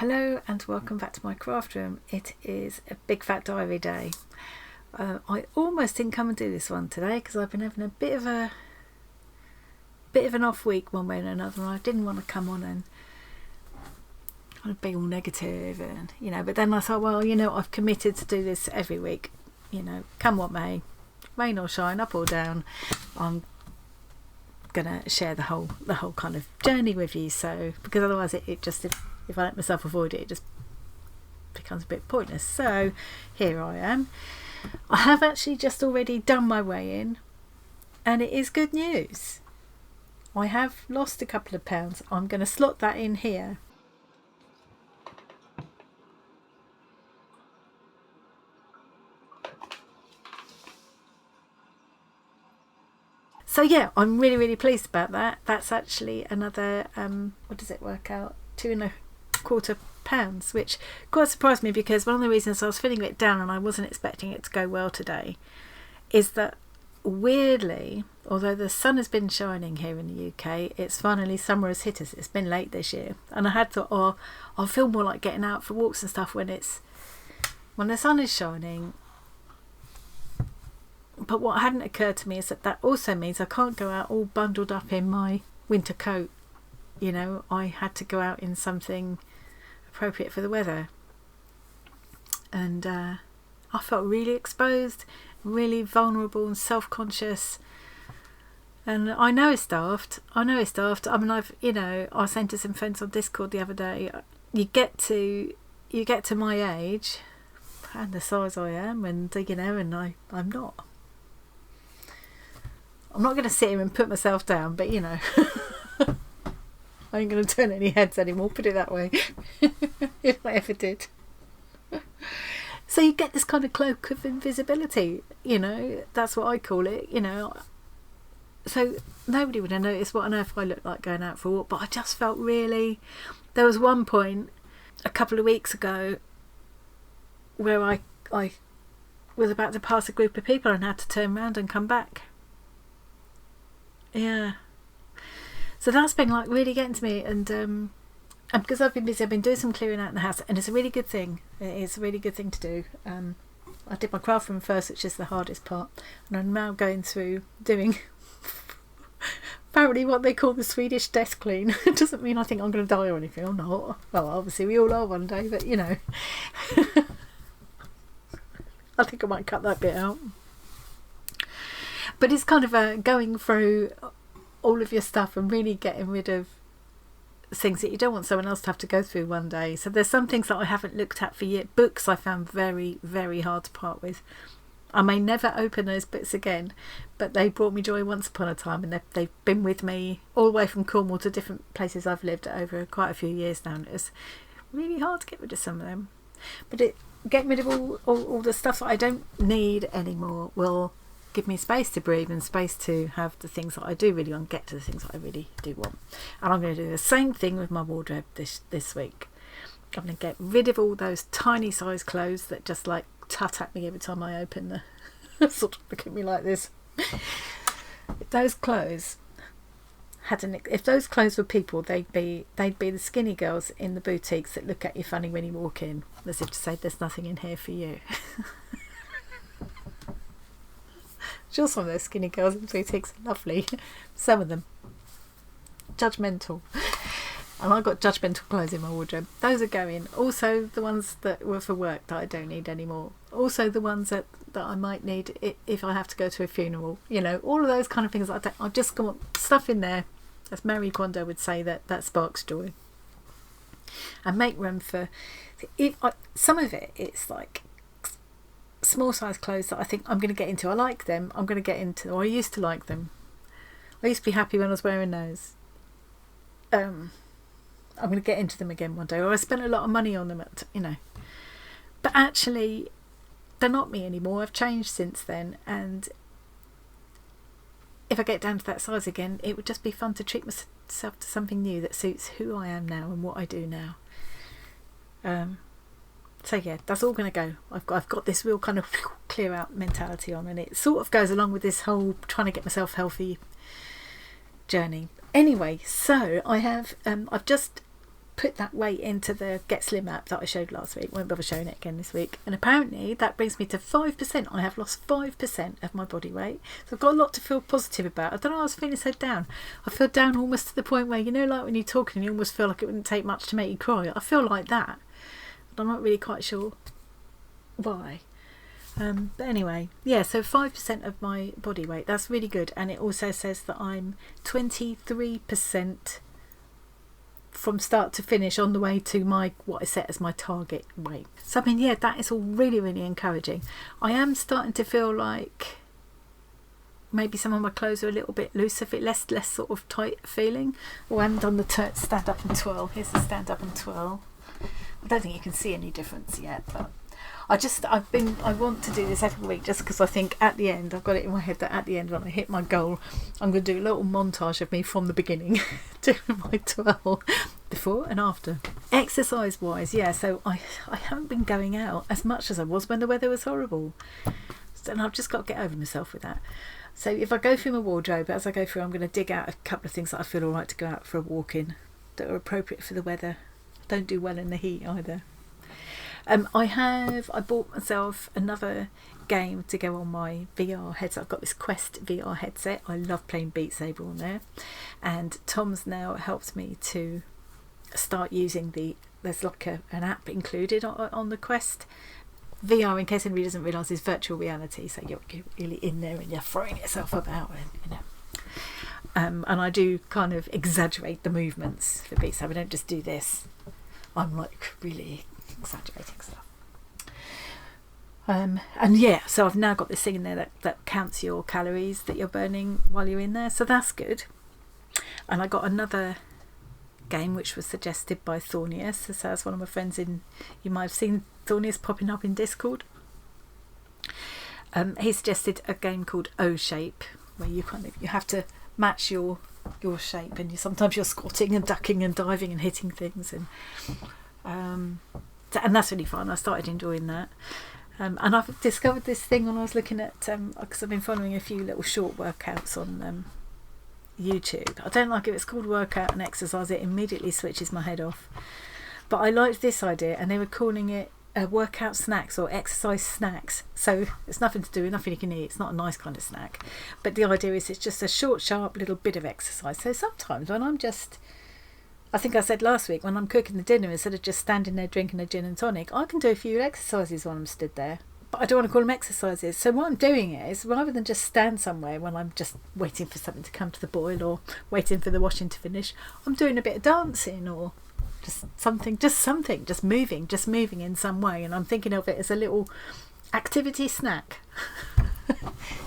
Hello and welcome back to my craft room. It is a big fat diary day. I almost didn't come and do this one today because I've been having a bit of an off week one way or another, and I didn't want to come on and kind of be all negative and but then I thought, well, I've committed to do this every week, come what may, rain or shine, up or down, I'm gonna share the whole kind of journey with you. So because otherwise it just if I let myself avoid it just becomes a bit pointless. So here I am. I have actually just already done my weigh in, and it is good news. I have lost a couple of pounds. I'm going to slot that in here. So yeah, I'm really pleased about that. That's actually another what does it work out, 2.25 pounds, which quite surprised me, because one of the reasons I was feeling a bit down and I wasn't expecting it to go well today is that, weirdly, although the sun has been shining here in the UK, it's finally, summer has hit us. It's been late this year, and I had thought, I'll feel more like getting out for walks and stuff when the sun is shining. But what hadn't occurred to me is that also means I can't go out all bundled up in my winter coat. I had to go out in something appropriate for the weather, and I felt really exposed, really vulnerable and self-conscious, and I know it's daft. I mean, I was saying to some friends on Discord the other day, you get to my age and the size I am, and I'm not going to sit here and put myself down, but I ain't going to turn any heads anymore, put it that way, if I ever did. So you get this kind of cloak of invisibility, that's what I call it, So nobody would have noticed what on earth I looked like going out for a walk, but I just felt really... There was one point a couple of weeks ago where I was about to pass a group of people and had to turn around and come back. Yeah. So that's been like really getting to me, and because I've been busy, I've been doing some clearing out in the house, and it's a really good thing. It's a really good thing to do. I did my craft room first, which is the hardest part, and I'm now going through doing apparently what they call the Swedish desk clean. It doesn't mean I think I'm going to die or anything. I'm not. Well, obviously we all are one day, but I think I might cut that bit out. But it's kind of going through all of your stuff and really getting rid of things that you don't want someone else to have to go through one day. So there's some things that I haven't looked at for years. Books I found very, very hard to part with. I may never open those books again, but they brought me joy once upon a time, and they've been with me all the way from Cornwall to different places I've lived over quite a few years now, and it's really hard to get rid of some of them. But getting rid of all the stuff that I don't need anymore will give me space to breathe and space to have the things that I do really want, get to the things that I really do want. And I'm going to do the same thing with my wardrobe this week. I'm going to get rid of all those tiny size clothes that just like tut at me every time I open the sort of look at me like this. If those clothes were people, they'd be the skinny girls in the boutiques that look at you funny when you walk in, as if to say there's nothing in here for you. Sure, some of those skinny girls in boutiques are lovely. Some of them judgmental, and I've got judgmental clothes in my wardrobe. Those are going. Also the ones that were for work that I don't need anymore. Also the ones that I might need if I have to go to a funeral. All of those kind of things. I've just got stuff in there, as Marie Kondo would say, that sparks joy, and make room for some of it. It's like small size clothes that I think I'm going to get into. I like them. I'm going to get into, or I used to like them. I used to be happy when I was wearing those. I'm going to get into them again one day, or I spent a lot of money on them but actually they're not me anymore. I've changed since then, and if I get down to that size again, it would just be fun to treat myself to something new that suits who I am now and what I do now. So yeah, that's all going to go. I've got this real kind of clear out mentality on, and it sort of goes along with this whole trying to get myself healthy journey. Anyway, so I have I've just put that weight into the Get Slim app that I showed last week. Won't bother showing it again this week. And apparently that brings me to 5%. I have lost 5% of my body weight. So I've got a lot to feel positive about. I don't know, I was feeling so down. I feel down almost to the point where, you know, like when you're talking, you almost feel like it wouldn't take much to make you cry. I feel like that. But I'm not really quite sure why. But anyway, yeah, so 5% of my body weight, that's really good. And it also says that I'm 23% from start to finish on the way to my, what I set as my target weight. So I mean, yeah, that is all really, really encouraging. I am starting to feel like maybe some of my clothes are a little bit looser, less sort of tight feeling. Oh, I haven't done the stand up and twirl. Here's the stand up and twirl. I don't think you can see any difference yet, but I want to do this every week just because I think at the end, I've got it in my head that at the end when I hit my goal, I'm going to do a little montage of me from the beginning doing my twirl before and after. Exercise wise, yeah, so I haven't been going out as much as I was when the weather was horrible. And I've just got to get over myself with that. So if I go through my wardrobe, as I go through, I'm going to dig out a couple of things that I feel all right to go out for a walk in that are appropriate for the weather. Don't do well in the heat either. I bought myself another game to go on my VR headset. I've got this Quest VR headset. I love playing Beat Saber on there, and Tom's now helped me to start using there's like an app included on the Quest VR, in case anybody doesn't realise, is virtual reality, so you're really in there and you're throwing yourself about, and you know, and I do kind of exaggerate the movements for Beat Saber. I don't just do this, I'm like really exaggerating stuff. And yeah, so I've now got this thing in there that counts your calories that you're burning while you're in there, so that's good. And I got another game which was suggested by Thornius. So that's one of my friends you might have seen Thornius popping up in Discord. He suggested a game called O-Shape, where you have to match your shape, and sometimes you're squatting and ducking and diving and hitting things, and that's really fun. I started enjoying that. And I've discovered this thing when I was looking at, because I've been following a few little short workouts on YouTube. I don't like it. It's called workout and exercise. It immediately switches my head off. But I liked this idea, and they were calling it workout snacks or exercise snacks. So it's nothing to do with nothing you can eat. It's not a nice kind of snack. But the idea is it's just a short, sharp little bit of exercise. So sometimes when I think I said last week, when I'm cooking the dinner, instead of just standing there drinking a gin and tonic, I can do a few exercises while I'm stood there. But I don't want to call them exercises. So what I'm doing is, rather than just stand somewhere when I'm just waiting for something to come to the boil or waiting for the washing to finish, I'm doing a bit of dancing or just moving in some way. And I'm thinking of it as a little activity snack.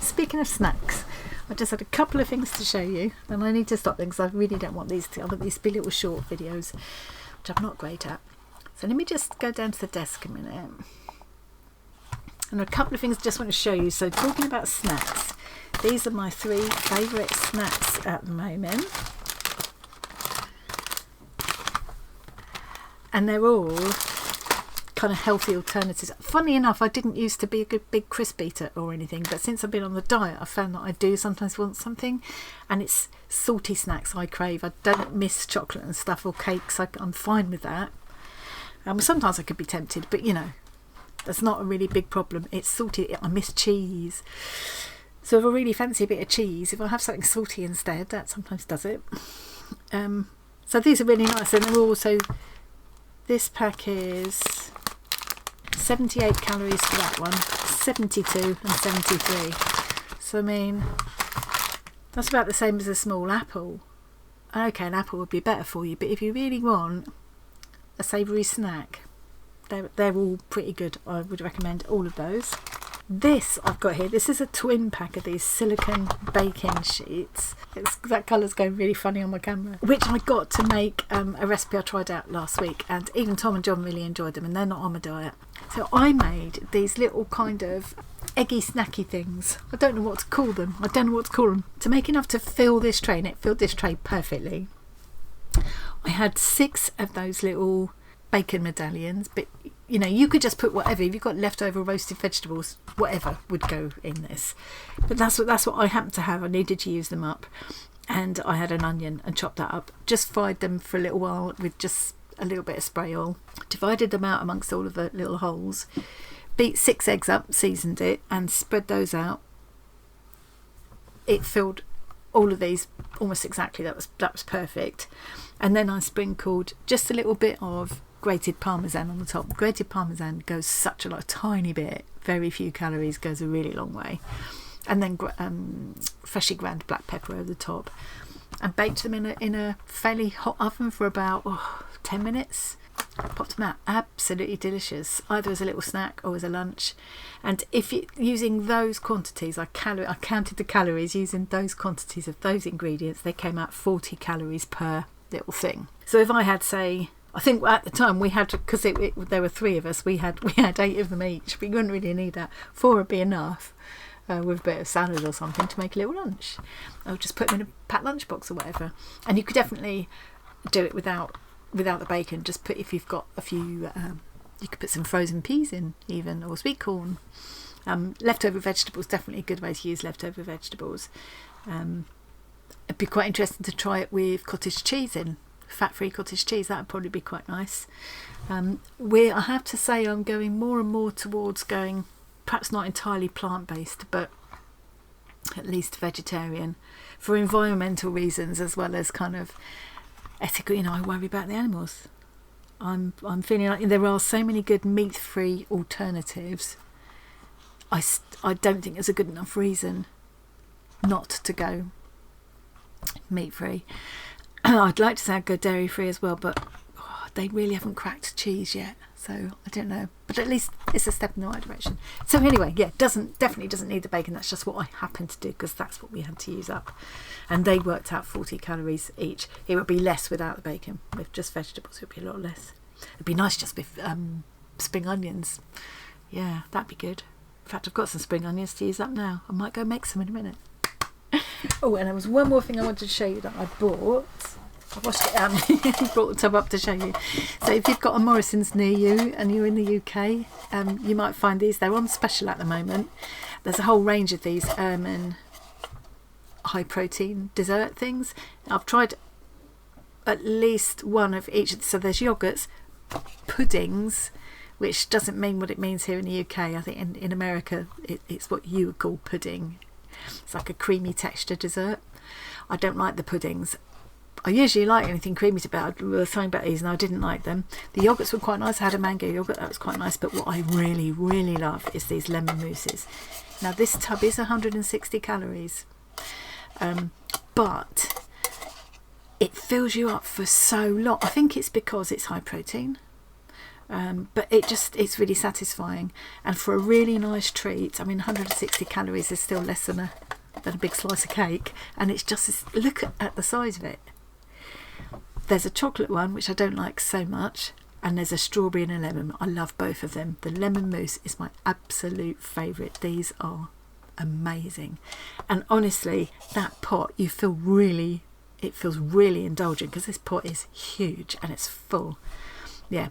Speaking of snacks, I just had a couple of things to show you, and I need to stop them because I really don't want these to be little short videos, which I'm not great at. So let me just go down to the desk a minute. And a couple of things I just want to show you. So talking about snacks, these are my 3 favourite snacks at the moment. And they're all kind of healthy alternatives. Funny enough, I didn't used to be a good big crisp eater or anything, but since I've been on the diet, I found that I do sometimes want something, and it's salty snacks I crave. I don't miss chocolate and stuff or cakes. I'm fine with that. Sometimes I could be tempted, but you know, that's not a really big problem. It's salty. I miss cheese. So if I really fancy a bit of cheese, if I have something salty instead, that sometimes does it. So these are really nice, and they're also, this pack is 78 calories for that one, 72 and 73. So I mean, that's about the same as a small apple. Okay, an apple would be better for you, but if you really want a savoury snack, they're all pretty good. I would recommend all of those. This I've got here, this is a twin pack of these silicone baking sheets. That colour's going really funny on my camera, which I got to make a recipe I tried out last week, and even Tom and John really enjoyed them, and they're not on my diet. So I made these little kind of eggy snacky things. I don't know what to call them. To make enough to fill this tray, and it filled this tray perfectly. I had 6 of those little bacon medallions, but you know, you could just put whatever. If you've got leftover roasted vegetables, whatever would go in this. But that's what I happened to have. I needed to use them up, and I had an onion and chopped that up. Just fried them for a little while with just a little bit of spray oil, divided them out amongst all of the little holes, beat 6 eggs up, seasoned it, and spread those out. It filled all of these almost exactly. That was perfect. And then I sprinkled just a little bit of grated parmesan on the top. Grated parmesan goes such a tiny bit, very few calories, goes a really long way. And then freshly ground black pepper over the top, and baked them in a fairly hot oven for about 10 minutes. Popped them out. Absolutely delicious, either as a little snack or as a lunch. And if you're using those quantities, I counted the calories using those quantities of those ingredients. They came out 40 calories per little thing. So if I had, say, I think at the time we had, because there were 3 of us, we had 8 of them each. We wouldn't really need that. 4 would be enough, with a bit of salad or something to make a little lunch. Or just put them in a packed lunchbox or whatever. And you could definitely do it without the bacon. Just put, if you've got a few, you could put some frozen peas in even, or sweet corn. Leftover vegetables, definitely a good way to use leftover vegetables. It'd be quite interesting to try it with cottage cheese in, fat-free cottage cheese. That would probably be quite nice. I have to say I'm going more and more towards going, perhaps not entirely plant-based, but at least vegetarian, for environmental reasons as well as kind of ethical. I worry about the animals. I'm feeling like there are so many good meat-free alternatives. I don't think there's a good enough reason not to go meat-free. I'd like to say I'd go dairy-free as well, but they really haven't cracked cheese yet, so I don't know. But at least it's a step in the right direction. So anyway, yeah, definitely doesn't need the bacon. That's just what I happened to do, because that's what we had to use up. And they worked out 40 calories each. It would be less without the bacon. With just vegetables, it would be a lot less. It'd be nice just with spring onions. Yeah, that'd be good. In fact, I've got some spring onions to use up now. I might go make some in a minute. Oh, and there was one more thing I wanted to show you that I bought. I washed it brought the tub up to show you. So if you've got a Morrison's near you and you're in the UK, you might find these. They're on special at the moment. There's a whole range of these almond high protein dessert things. I've tried at least one of each. So there's yogurts, puddings, which doesn't mean what it means here in the UK. I think in America it's what you would call pudding. It's like a creamy texture dessert. I don't like the puddings. I usually like anything creamy about. We were talking about these and I didn't like them. The yogurts were quite nice. I had a mango yogurt, that was quite nice. But what I really, really love is these lemon mousses. Now this tub is 160 calories, but it fills you up for so long. I think it's because it's high protein. But it's really satisfying, and for a really nice treat. I mean, 160 calories is still less than a big slice of cake, and it's just look at the size of it. There's a chocolate one which I don't like so much, and there's a strawberry and a lemon. I love both of them. The lemon mousse is my absolute favourite. These are amazing, and honestly, that pot it feels really indulgent, because this pot is huge and it's full. Yeah.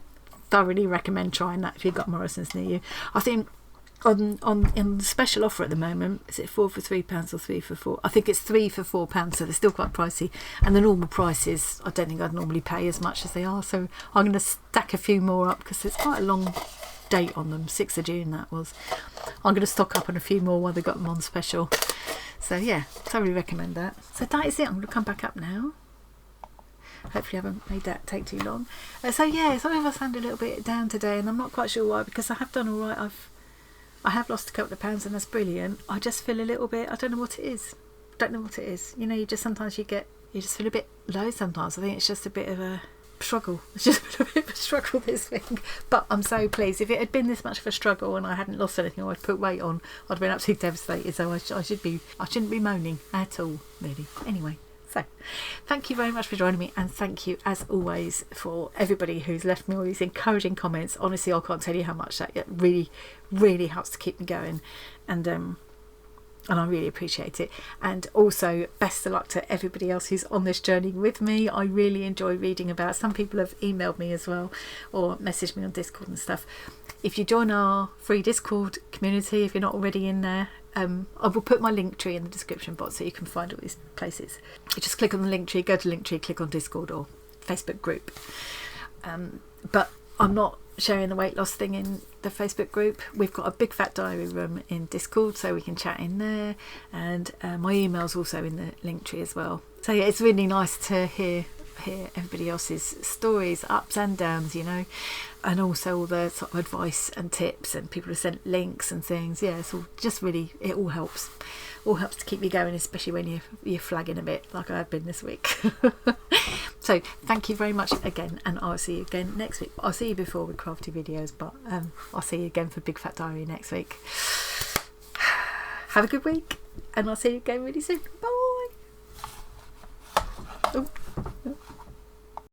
Thoroughly recommend trying that if you've got Morrison's near you. I think on the special offer at the moment, is it 4 for £3 or 3 for £4? I think it's 3 for £4, so they're still quite pricey. And the normal prices, I don't think I'd normally pay as much as they are. So I'm going to stack a few more up, because there's quite a long date on them. 6th of June that was. I'm going to stock up on a few more while they've got them on special. So yeah, thoroughly recommend that. So that is it. I'm going to come back up now. Hopefully I haven't made that take too long. So yeah, sorry if I sound a little bit down today, and I'm not quite sure why, because I have done all right. I have lost a couple of pounds, and that's brilliant. I just feel a little bit, I don't know what it is. You just sometimes you just feel a bit low sometimes. I think it's just a bit of a struggle. It's just been a bit of a struggle this week. But I'm so pleased. If it had been this much of a struggle and I hadn't lost anything, or I'd put weight on, I'd have been absolutely devastated. So I shouldn't be moaning at all, really. Anyway. So, thank you very much for joining me, and thank you as always for everybody who's left me all these encouraging comments. Honestly, I can't tell you how much that really, really helps to keep me going, and I really appreciate it. And also, best of luck to everybody else who's on this journey with me. I really enjoy reading about. Some people have emailed me as well, or messaged me on Discord and stuff. If you join our free Discord community, if you're not already in there, I will put my link tree in the description box so you can find all these places. You just click on the link tree, go to link tree, click on Discord or Facebook group. But I'm not sharing the weight loss thing in the Facebook group. We've got a Big Fat Diary room in Discord, so we can chat in there, and my email's also in the link tree as well. So yeah, it's really nice to hear everybody else's stories, ups and downs, you know, and also all the sort of advice and tips, and people have sent links and things. Yeah, it's all just really, it all helps to keep you going, especially when you're flagging a bit like I've been this week. So thank you very much again, and I'll see you again next week. I'll see you before with crafty videos, but I'll see you again for Big Fat Diary next week. Have a good week, and I'll see you again really soon. Bye.